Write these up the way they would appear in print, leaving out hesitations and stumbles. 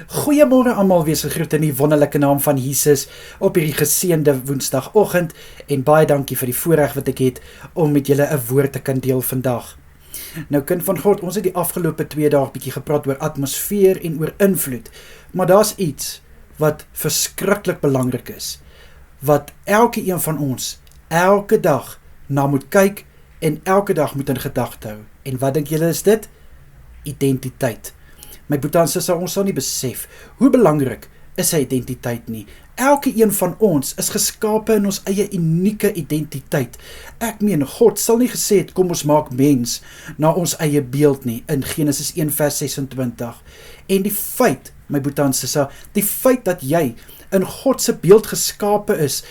Goeiemôre almal, wees gegroet in die wonderlike naam van Jesus op hierdie geseënde Woensdagoggend en baie dankie vir die voorreg wat ek het om met julle 'n woord te kan deel vandag. Nou kind van God, ons het die afgelope 2 dae bietjie gepraat oor atmosfeer en oor invloed, maar daar's iets wat verskriklik belangrik is, wat elke een van ons elke dag na moet kyk en elke dag moet in gedagte hou. En wat dink julle is dit? Identiteit. My broer en suster, ons sal nie besef hoe belangrik is sy identiteit nie. Elke een van ons is geskape in ons eie unieke identiteit. Ek meen, God sal nie gesê het, kom ons maak mens na ons eie beeld nie, in Genesis 1 vers 26. En die feit, my broer en suster, die feit dat jy in God se beeld geskape is,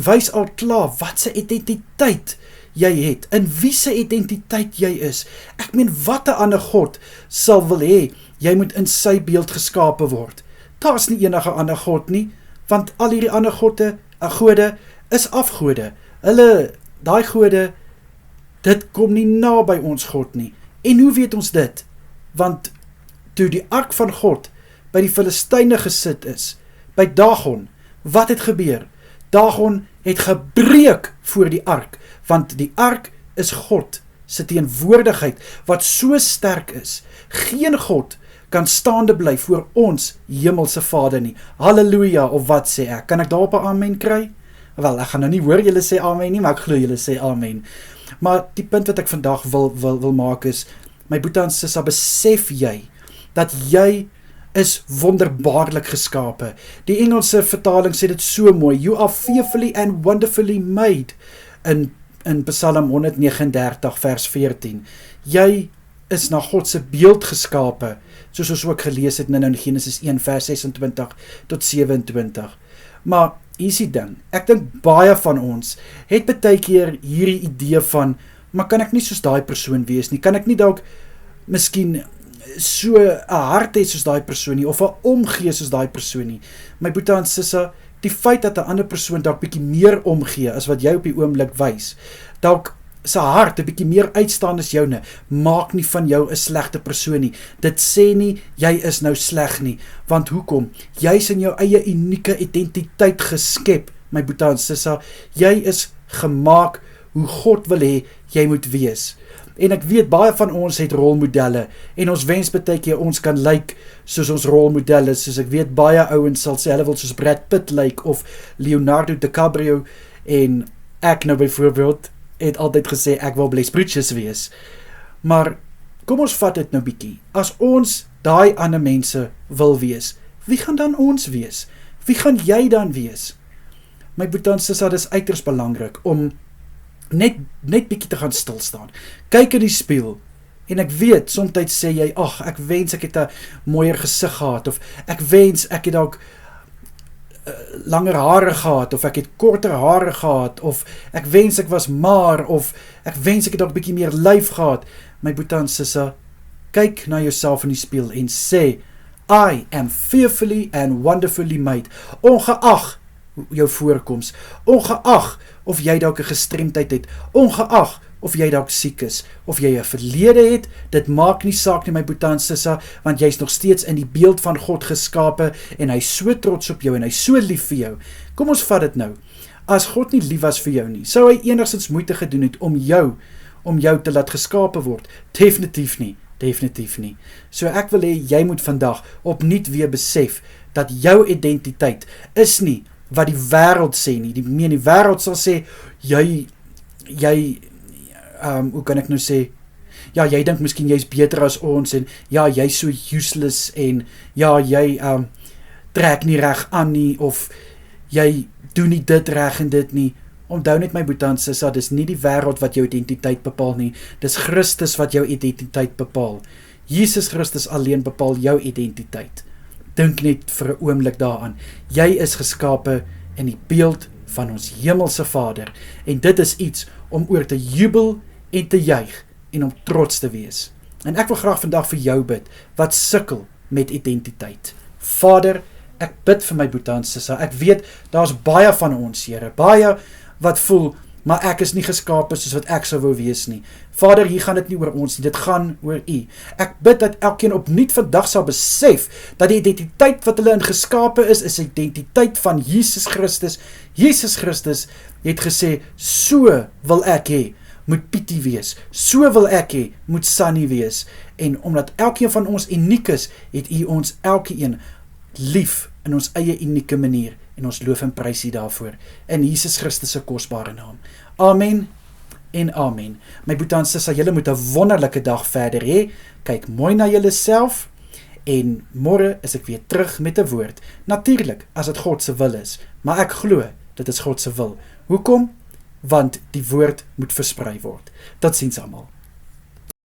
wys al klaar wat se identiteit jy het, in wie se identiteit jy is. Ek meen, wat 'n ander God sal wil hê jy moet in sy beeld geskape word. Daar is nie enige ander God nie, want al hierdie ander gode is afgode. Daai gode, dit kom nie na by ons God nie. En hoe weet ons dit? Want toe die ark van God by die Filistyne gesit is, by Dagon, wat het gebeur? Dagon het gebreek voor die ark, want die ark is God se teenwoordigheid, wat so sterk is. Geen God kan staande bly voor ons hemelse Vader nie. Halleluja, of wat sê ek? Kan ek daarop 'n amen kry? Wel, ek gaan nou nie hoor julle sê amen nie, maar ek glo julle sê amen. Maar die punt wat ek vandag wil maak is, my broer en suster, besef jy dat jy is wonderbaarlik geskape. Die Engelse vertaling sê dit so mooi, you are fearfully and wonderfully made, in Psalm 139 vers 14. Jy is na God se beeld geskape, soos ons ook gelees het in Genesis 1 vers 26 tot 27. Maar hier is die ding, ek dink baie van ons het baie keer hierdie idee van, maar kan ek nie soos daai persoon wees nie, kan ek nie dalk miskien so 'n hart hê soos daai persoon nie, of 'n omgee soos daai persoon nie. My broer en suster, die feit dat 'n ander persoon dalk bietjie meer omgee as wat jy op die oomblik wys, dalk sy hart 'n bietjie meer uitstaan as joune, maak nie van jou 'n slegte persoon nie. Dit sê nie, jy is nou sleg nie, want hoekom? Jy is in jou eie unieke identiteit geskep, my broer en suster. Jy is gemaak hoe God wil hê jy moet wees. En ek weet, baie van ons het rolmodelle, en ons wens baie keer ons kan lyk soos ons rolmodelle, soos ek weet, baie ouens sal sê, hulle wil soos Brad Pitt lyk, of Leonardo DiCaprio, en ek nou byvoorbeeld, het altyd gesê, ek wil Bless Bridges wees. Maar, kom ons vat dit nou bietjie, as ons daai ander mense wil wees, wie gaan dan ons wees? Wie gaan jy dan wees? My broer en suster, dit is uiters belangrik, om net bietjie te gaan stilstaan. Kyk in die spieël, en ek weet, soms sê jy, ag, ek wens ek het 'n mooier gesig gehad, of ek wens ek het ook langer hare gehad, of ek het korter hare gehad, of ek wens ek was maar, of ek wens ek het ook bietjie meer lyf gehad. My broer en suster, kyk na jouself in die spieël en sê, I am fearfully and wonderfully made, ongeag jou voorkoms, ongeag of jy dalk 'n gestremdheid het, ongeag of jy dalk siek is, of jy 'n verlede het, dit maak nie saak nie, my broer en suster, want jy is nog steeds in die beeld van God geskape, en hy is so trots op jou, en hy is so lief vir jou. Kom ons vat dit nou, as God nie lief was vir jou nie, sou hy enigstens moeite gedoen het om jou te laat geskape word? Definitief nie. So ek wil hê, jy moet vandag opnuut weer besef, dat jou identiteit is nie wat die wêreld sê nie. Die wêreld sal sê, jy hoe kan ek nou sê, ja, jy dink miskien jy is beter as ons, en ja, jy is so useless, en ja, jy trek nie reg aan nie, of jy doen nie dit reg en dit nie. Onthou net, my broer en suster, dis nie die wêreld wat jou identiteit bepaal nie, dis Christus wat jou identiteit bepaal. Jesus Christus alleen bepaal jou identiteit. Dink net vir 'n oomblik daaraan. Jy is geskape in die beeld van ons hemelse Vader, en dit is iets om oor te jubel en te juig, en om trots te wees. En ek wil graag vandag vir jou bid, wat sukkel met identiteit. Vader, ek bid vir my broer en suster, ek weet, daar's baie van ons, Here, baie wat voel, maar ek is nie geskape soos wat ek sou wou wees nie. Vader, hier gaan dit nie oor ons nie, dit gaan oor U. Ek bid dat elkeen opnuut vandag sal besef, dat die identiteit wat hulle in geskape is die identiteit van Jesus Christus. Jesus Christus het gesê, so wil ek hê, moet Pietie wees, so wil ek hê, moet Sunny wees, en omdat elkeen van ons uniek is, het U ons elkeen lief in ons eie unieke manier, en ons loof en prys U daarvoor, in Jesus Christus se kosbare naam. Amen en amen. My broer en suster, julle moet 'n wonderlike dag verder hê, kyk mooi na julle self, en môre is ek weer terug met 'n woord, natuurlik, as dit God se wil is, maar ek glo, dit is God se wil. Hoekom? Want die woord moet versprei word. Totsiens almal.